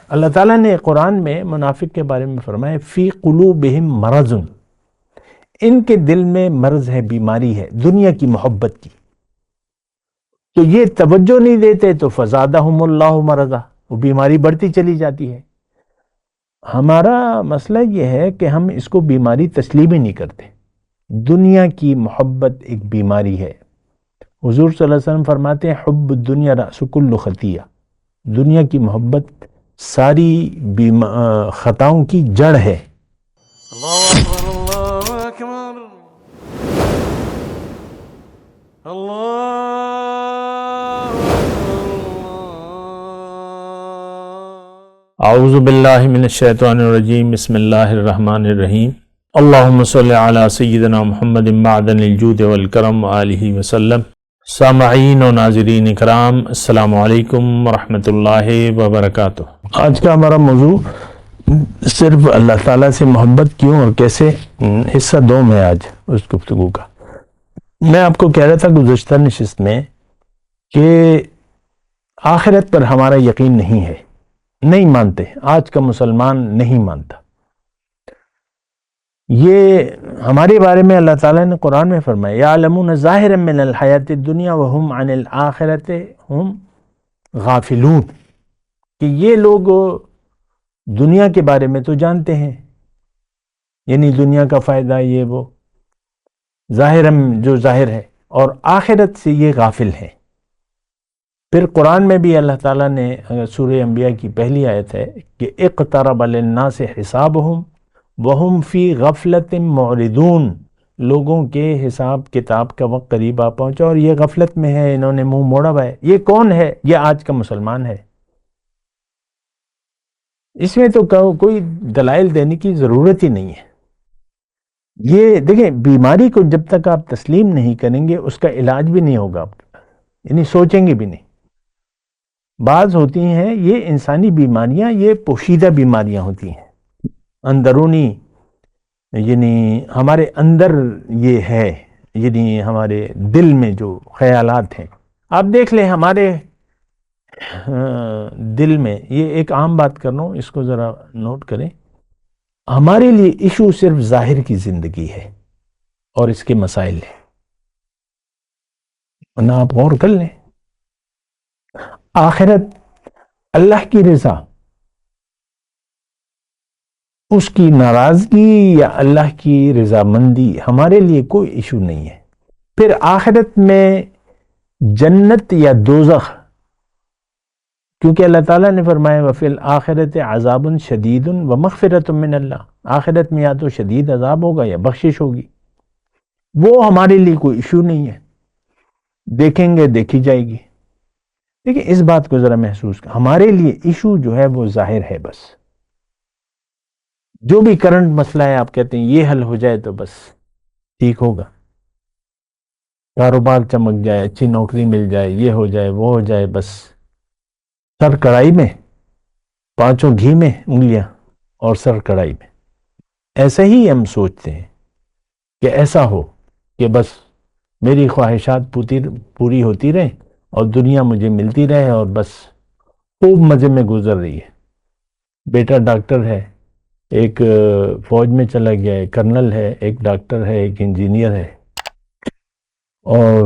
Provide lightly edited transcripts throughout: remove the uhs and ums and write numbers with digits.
اللہ تعالیٰ نے قرآن میں منافق کے بارے میں فرمایا فی قلوبہم مرض، ان کے دل میں مرض ہے، بیماری ہے دنیا کی محبت کی، تو یہ توجہ نہیں دیتے تو فزادہم اللہ مرضا، وہ بیماری بڑھتی چلی جاتی ہے۔ ہمارا مسئلہ یہ ہے کہ ہم اس کو بیماری تسلیم ہی نہیں کرتے۔ دنیا کی محبت ایک بیماری ہے۔ حضور صلی اللہ علیہ وسلم فرماتے ہیں حب الدنیا رأس کل خطیہ، دنیا کی محبت ساری خطاؤں کی جڑ ہے۔ اللہ اکبر اللہ اکبر اللہ اعوذ باللہ من الشیطان الرجیم، بسم اللہ الرحمن الرحیم۔ اللہم صلی علی سیدنا محمد معدن الجود والکرم آلہ وسلم۔ سامعین و ناظرین اکرام، السلام علیکم ورحمۃ اللہ وبرکاتہ۔ آج کا ہمارا موضوع صرف اللہ تعالیٰ سے محبت کیوں اور کیسے، حصہ دوم ہے آج اس گفتگو کا۔ میں آپ کو کہہ رہا تھا گزشتہ نشست میں کہ آخرت پر ہمارا یقین نہیں ہے، نہیں مانتے، آج کا مسلمان نہیں مانتا۔ یہ ہمارے بارے میں اللہ تعالیٰ نے قرآن میں فرمایا یعلمون ظاہرا من الحیات الدنیا وہم عن الآخرۃ ہم غافلون، کہ یہ لوگ دنیا کے بارے میں تو جانتے ہیں، یعنی دنیا کا فائدہ یہ وہ ظاہرا جو ظاہر ہے، اور آخرت سے یہ غافل ہے۔ پھر قرآن میں بھی اللہ تعالیٰ نے سورہ انبیاء کی پہلی آیت ہے کہ اقترب للناس حسابہم وہم فی غفلت معرضون، لوگوں کے حساب کتاب کا وقت قریب آ پہنچا اور یہ غفلت میں ہے، انہوں نے منہ موڑا ہوا ہے۔ یہ کون ہے؟ یہ آج کا مسلمان ہے۔ اس میں تو کوئی دلائل دینے کی ضرورت ہی نہیں ہے۔ یہ دیکھیں، بیماری کو جب تک آپ تسلیم نہیں کریں گے اس کا علاج بھی نہیں ہوگا، یعنی سوچیں گے بھی نہیں۔ بعض ہوتی ہیں یہ انسانی بیماریاں، یہ پوشیدہ بیماریاں ہوتی ہیں، اندرونی، یعنی ہمارے اندر یہ ہے، یعنی ہمارے دل میں جو خیالات ہیں۔ آپ دیکھ لیں ہمارے دل میں، یہ ایک عام بات کر رہا ہوں، اس کو ذرا نوٹ کریں، ہمارے لیے ایشو صرف ظاہر کی زندگی ہے اور اس کے مسائل ہیں، ورنہ آپ غور کر لیں آخرت، اللہ کی رضا، اس کی ناراضگی یا اللہ کی رضامندی ہمارے لیے کوئی ایشو نہیں ہے۔ پھر آخرت میں جنت یا دوزخ، کیونکہ اللہ تعالیٰ نے فرمایا وَفِي الْآخِرَةِ عَذَابٌ شَدِيدٌ وَمَغْفِرَةٌ مِّنَ اللَّهِ، آخرت میں یا تو شدید عذاب ہوگا یا بخشش ہوگی، وہ ہمارے لیے کوئی ایشو نہیں ہے، دیکھیں گے، دیکھی جائے گی۔ لیکن اس بات کو ذرا محسوس کریں، ہمارے لیے ایشو جو ہے وہ ظاہر ہے، بس جو بھی کرنٹ مسئلہ ہے آپ کہتے ہیں یہ حل ہو جائے تو بس ٹھیک ہوگا، کاروبار چمک جائے، اچھی نوکری مل جائے، یہ ہو جائے، وہ ہو جائے، بس سر کڑائی میں، پانچوں گھی میں انگلیاں اور سر کڑائی میں۔ ایسا ہی ہم سوچتے ہیں کہ ایسا ہو کہ بس میری خواہشات پوری ہوتی رہیں اور دنیا مجھے ملتی رہے اور بس خوب مزے میں گزر رہی ہے۔ بیٹا ڈاکٹر ہے، ایک فوج میں چلا گیا ہے، کرنل ہے، ایک ڈاکٹر ہے، ایک انجینئر ہے، اور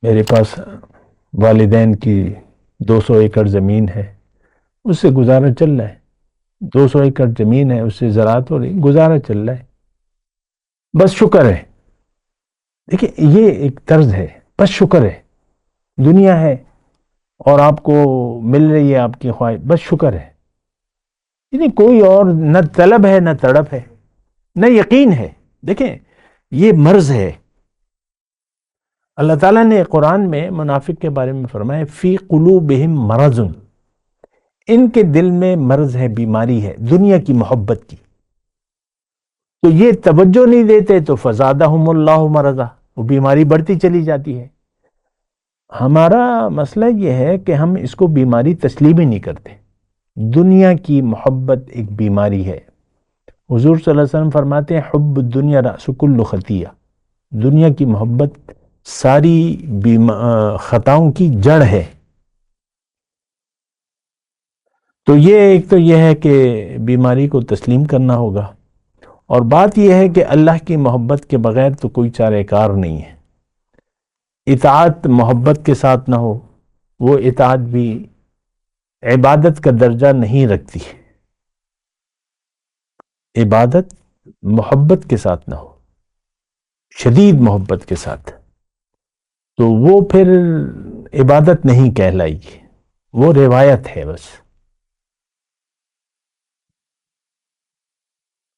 میرے پاس والدین کی 200 ایکڑ زمین ہے، اس سے گزارا چل رہا ہے، 200 ایکڑ زمین ہے، اس سے زراعت ہو رہی، گزارا چل رہا ہے، بس شکر ہے۔ دیکھیں یہ ایک طرز ہے، بس شکر ہے، دنیا ہے اور آپ کو مل رہی ہے آپ کی خواہش، بس شکر ہے، یعنی کوئی اور نہ طلب ہے نہ تڑپ ہے نہ یقین ہے۔ دیکھیں یہ مرض ہے۔ اللہ تعالیٰ نے قرآن میں منافق کے بارے میں فرمایا فی قلوبہم مرض، ان کے دل میں مرض ہے، بیماری ہے دنیا کی محبت کی، تو یہ توجہ نہیں دیتے تو فزادہم اللہ مرضا، وہ بیماری بڑھتی چلی جاتی ہے۔ ہمارا مسئلہ یہ ہے کہ ہم اس کو بیماری تسلیم ہی نہیں کرتے۔ دنیا کی محبت ایک بیماری ہے۔ حضور صلی اللہ علیہ وسلم فرماتے ہیں حب الدنیا رأس کل خطیہ، دنیا کی محبت ساری خطاؤں کی جڑ ہے۔ تو ایک تو یہ ہے کہ بیماری کو تسلیم کرنا ہوگا، اور بات یہ ہے کہ اللہ کی محبت کے بغیر تو کوئی چارہ کار نہیں ہے۔ اطاعت محبت کے ساتھ نہ ہو، وہ اطاعت بھی عبادت کا درجہ نہیں رکھتی۔ عبادت محبت کے ساتھ نہ ہو، شدید محبت کے ساتھ، تو وہ پھر عبادت نہیں کہلائے گی، وہ روایت ہے بس۔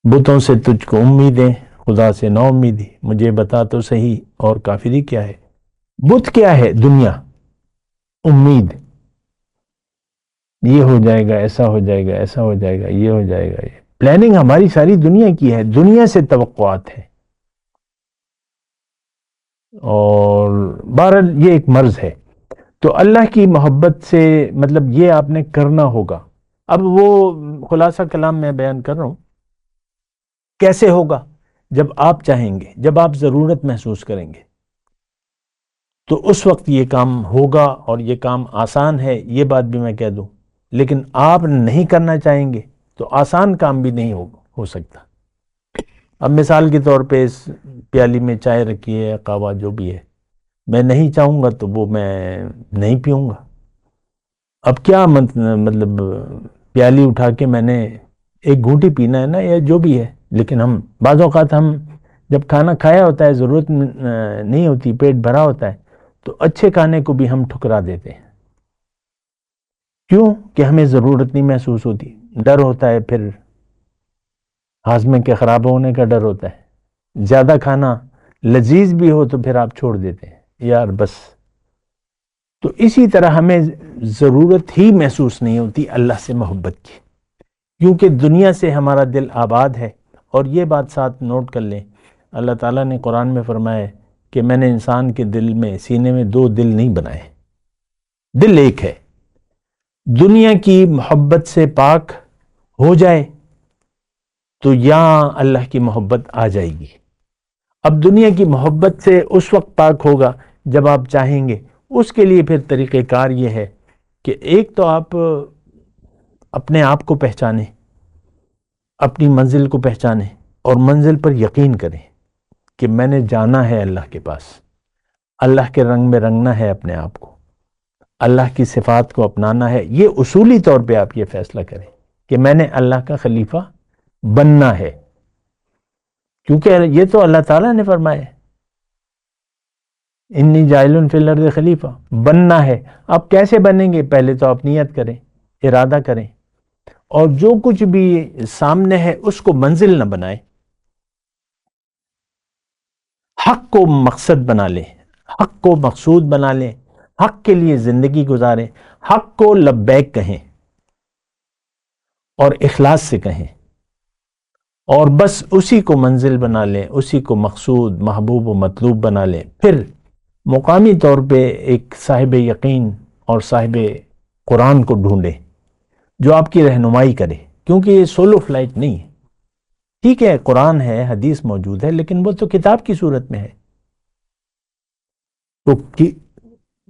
بتوں سے تجھ کو امیدیں، خدا سے نا امیدی، مجھے بتا تو صحیح اور کافری کیا ہے۔ بت کیا ہے؟ دنیا، امید، یہ ہو جائے گا، ایسا ہو جائے گا، ایسا ہو جائے گا، یہ ہو جائے گا۔ یہ پلاننگ ہماری ساری دنیا کی ہے، دنیا سے توقعات ہے، اور بہرحال یہ ایک مرض ہے۔ تو اللہ کی محبت سے مطلب یہ آپ نے کرنا ہوگا۔ اب وہ خلاصہ کلام میں بیان کر رہا ہوں، کیسے ہوگا؟ جب آپ چاہیں گے، جب آپ ضرورت محسوس کریں گے، تو اس وقت یہ کام ہوگا، اور یہ کام آسان ہے، یہ بات بھی میں کہہ دوں۔ لیکن آپ نہیں کرنا چاہیں گے تو آسان کام بھی نہیں ہو سکتا۔ اب مثال کے طور پہ اس پیالی میں چائے رکھی ہے، قہوہ جو بھی ہے، میں نہیں چاہوں گا تو وہ میں نہیں پیوں گا۔ اب کیا مطلب پیالی اٹھا کے میں نے ایک گھونٹی پینا ہے نا، یا جو بھی ہے، لیکن ہم بعض اوقات ہم جب کھانا کھایا ہوتا ہے، ضرورت نہیں ہوتی، پیٹ بھرا ہوتا ہے، تو اچھے کھانے کو بھی ہم ٹھکرا دیتے ہیں۔ کیوں؟ کہ ہمیں ضرورت نہیں محسوس ہوتی، ڈر ہوتا ہے، پھر ہاضمے کے خراب ہونے کا ڈر ہوتا ہے۔ زیادہ کھانا لذیذ بھی ہو تو پھر آپ چھوڑ دیتے ہیں، یار بس۔ تو اسی طرح ہمیں ضرورت ہی محسوس نہیں ہوتی اللہ سے محبت کی، کیونکہ دنیا سے ہمارا دل آباد ہے۔ اور یہ بات ساتھ نوٹ کر لیں، اللہ تعالیٰ نے قرآن میں فرمایا ہے کہ میں نے انسان کے دل میں، سینے میں 2 دل نہیں بنائے، دل ایک ہے۔ دنیا کی محبت سے پاک ہو جائے تو یہاں اللہ کی محبت آ جائے گی۔ اب دنیا کی محبت سے اس وقت پاک ہوگا جب آپ چاہیں گے۔ اس کے لیے پھر طریقہ کار یہ ہے کہ ایک تو آپ اپنے آپ کو پہچانیں، اپنی منزل کو پہچانیں، اور منزل پر یقین کریں کہ میں نے جانا ہے اللہ کے پاس، اللہ کے رنگ میں رنگنا ہے اپنے آپ کو، اللہ کی صفات کو اپنانا ہے۔ یہ اصولی طور پہ آپ یہ فیصلہ کریں کہ میں نے اللہ کا خلیفہ بننا ہے، کیونکہ یہ تو اللہ تعالیٰ نے فرمایا ہے، انی جاعل فی الارض خلیفہ، بننا ہے۔ اب کیسے بنیں گے؟ پہلے تو آپ نیت کریں، ارادہ کریں، اور جو کچھ بھی سامنے ہے اس کو منزل نہ بنائیں، حق کو مقصد بنا لیں، حق کو مقصود بنا لیں، حق کے لیے زندگی گزاریں، حق کو لبیک کہیں اور اخلاص سے کہیں، اور بس اسی کو منزل بنا لیں، اسی کو مقصود، محبوب و مطلوب بنا لیں۔ پھر مقامی طور پہ ایک صاحب یقین اور صاحب قرآن کو ڈھونڈیں جو آپ کی رہنمائی کرے، کیونکہ یہ سولو فلائٹ نہیں ہے۔ ٹھیک ہے، قرآن ہے، حدیث موجود ہے، لیکن وہ تو کتاب کی صورت میں ہے۔ تو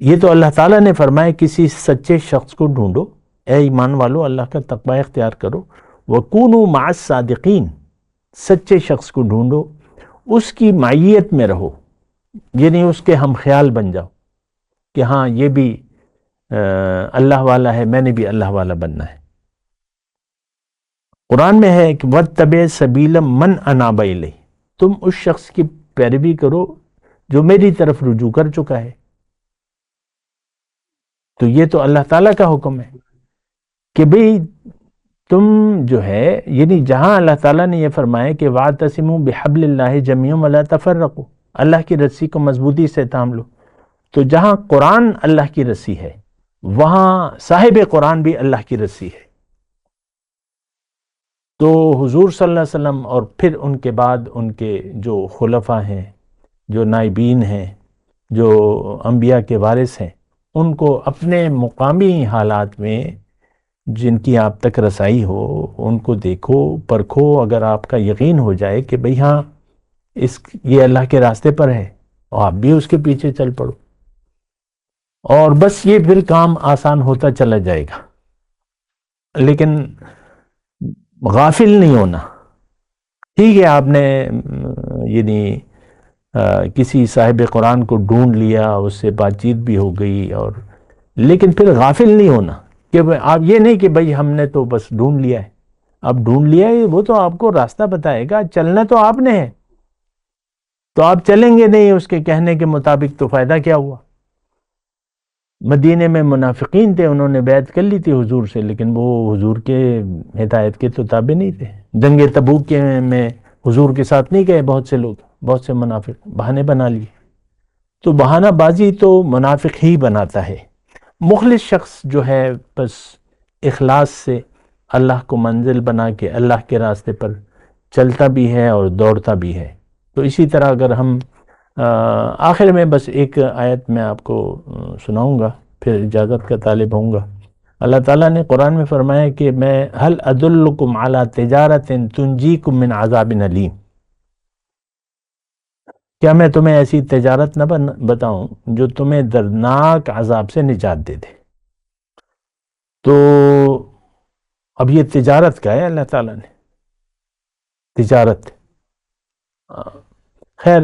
یہ تو اللہ تعالیٰ نے فرمایا کسی سچے شخص کو ڈھونڈو، اے ایمان والو اللہ کا تقوی اختیار کرو، وَكُونُوا مَعَ الصَّادِقِينَ، سچے شخص کو ڈھونڈو، اس کی معیت میں رہو، یعنی اس کے ہم خیال بن جاؤ کہ ہاں یہ بھی اللہ والا ہے، میں نے بھی اللہ والا بننا ہے۔ قرآن میں ہے کہ وَاتَّبِعْ سَبِيلَ مَنْ أَنَابَ إِلَيَّ، تم اس شخص کی پیروی کرو جو میری طرف رجوع کر چکا ہے۔ تو یہ تو اللہ تعالیٰ کا حکم ہے کہ بھئی تم جو ہے، یعنی جہاں اللہ تعالیٰ نے یہ فرمایا کہ وَاعْتَصِمُوا بِحَبْلِ اللَّهِ جَمِيعًا وَلَا تَفَرَّقُوا، اللہ کی رسی کو مضبوطی سے تھام لو، تو جہاں قرآن اللہ کی رسی ہے وہاں صاحب قرآن بھی اللہ کی رسی ہے۔ تو حضور صلی اللہ علیہ وسلم اور پھر ان کے بعد ان کے جو خلفاء ہیں، جو نائبین ہیں، جو انبیاء کے وارث ہیں، ان کو اپنے مقامی حالات میں جن کی آپ تک رسائی ہو ان کو دیکھو، پرکھو، اگر آپ کا یقین ہو جائے کہ بھئی ہاں یہ اللہ کے راستے پر ہے، اور آپ بھی اس کے پیچھے چل پڑو، اور بس یہ پھر کام آسان ہوتا چلا جائے گا۔ لیکن غافل نہیں ہونا. ٹھیک ہے آپ نے یعنی کسی صاحب قرآن کو ڈھونڈ لیا, اس سے بات چیت بھی ہو گئی, اور لیکن پھر غافل نہیں ہونا کہ آپ یہ نہیں کہ بھئی ہم نے تو بس ڈھونڈ لیا ہے. اب ڈھونڈ لیا ہے, وہ تو آپ کو راستہ بتائے گا, چلنا تو آپ نے ہے, تو آپ چلیں گے نہیں اس کے کہنے کے مطابق تو فائدہ کیا ہوا. مدینے میں منافقین تھے, انہوں نے بیعت کر لی تھی حضور سے, لیکن وہ حضور کے ہدایت کے تو تابع نہیں تھے. جنگ تبوک کے میں حضور کے ساتھ نہیں گئے بہت سے لوگ, بہت سے منافق بہانے بنا لیے. تو بہانہ بازی تو منافق ہی بناتا ہے. مخلص شخص جو ہے بس اخلاص سے اللہ کو منزل بنا کے اللہ کے راستے پر چلتا بھی ہے اور دوڑتا بھی ہے. تو اسی طرح اگر ہم آخر میں بس ایک آیت میں آپ کو سناؤں گا, پھر اجازت کا طالب ہوں گا. اللہ تعالیٰ نے قرآن میں فرمایا کہ میں هل ادلکم علی تجارت تنجیکم من عذاب علیم, کیا میں تمہیں ایسی تجارت نہ بتاؤں جو تمہیں دردناک عذاب سے نجات دے دے. تو اب یہ تجارت کا ہے اللہ تعالیٰ نے, تجارت. خیر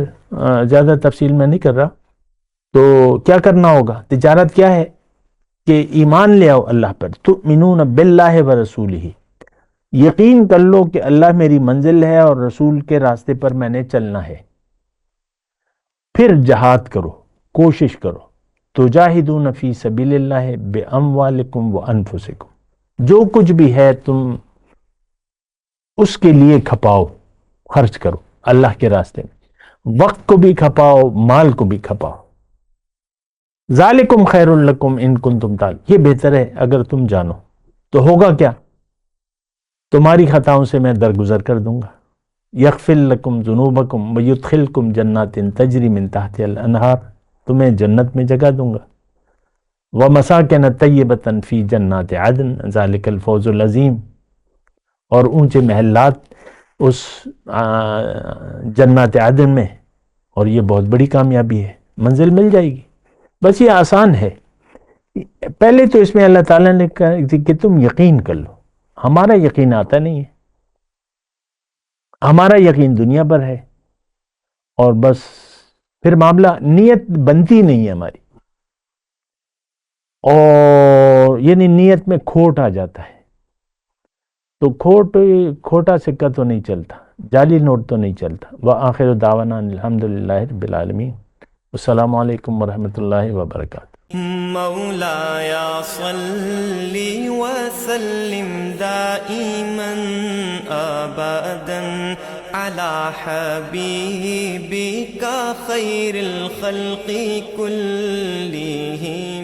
زیادہ تفصیل میں نہیں کر رہا. تو کیا کرنا ہوگا؟ تجارت کیا ہے کہ ایمان لے آؤ اللہ پر, تؤمنون باللہ ورسولہ, یقین کر لو کہ اللہ میری منزل ہے اور رسول کے راستے پر میں نے چلنا ہے. پھر جہاد کرو, کوشش کرو. تجاہدون فی سبیل اللہ باموالکم وانفسکم, جو کچھ بھی ہے تم اس کے لیے کھپاؤ, خرچ کرو اللہ کے راستے میں, وقت کو بھی کھپاؤ, مال کو بھی کھپاؤ. ذالکم خیر لکم ان کنتم تعلمون, یہ بہتر ہے اگر تم جانو. تو ہوگا کیا؟ تمہاری خطاؤں سے میں درگزر کر دوں گا. یغفر لکم ذنوبکم ویدخلکم جنات تجری من تحتها الانہار, تمہیں جنت میں جگہ دوں گا. ومساکن طیبۃ فی جنات عدن ذالک الفوز العظیم, اور اونچے محلات اس جنات عدن میں, اور یہ بہت بڑی کامیابی ہے, منزل مل جائے گی. بس یہ آسان ہے. پہلے تو اس میں اللہ تعالیٰ نے کہا کہ تم یقین کر لو. ہمارا یقین آتا نہیں ہے, ہمارا یقین دنیا پر ہے, اور بس پھر معاملہ نیت بنتی نہیں ہے ہماری, اور یعنی نیت میں کھوٹ آ جاتا ہے. تو کھوٹا سکہ تو نہیں چلتا, جعلی نوٹ تو نہیں چلتا. وآخر دعوانا الحمدللہ رب العالمین. السلام علیکم ورحمۃ اللہ وبرکاتہ. مولاي صل وسلم دائما ابدا على حبيبك خير الخلق كلهم.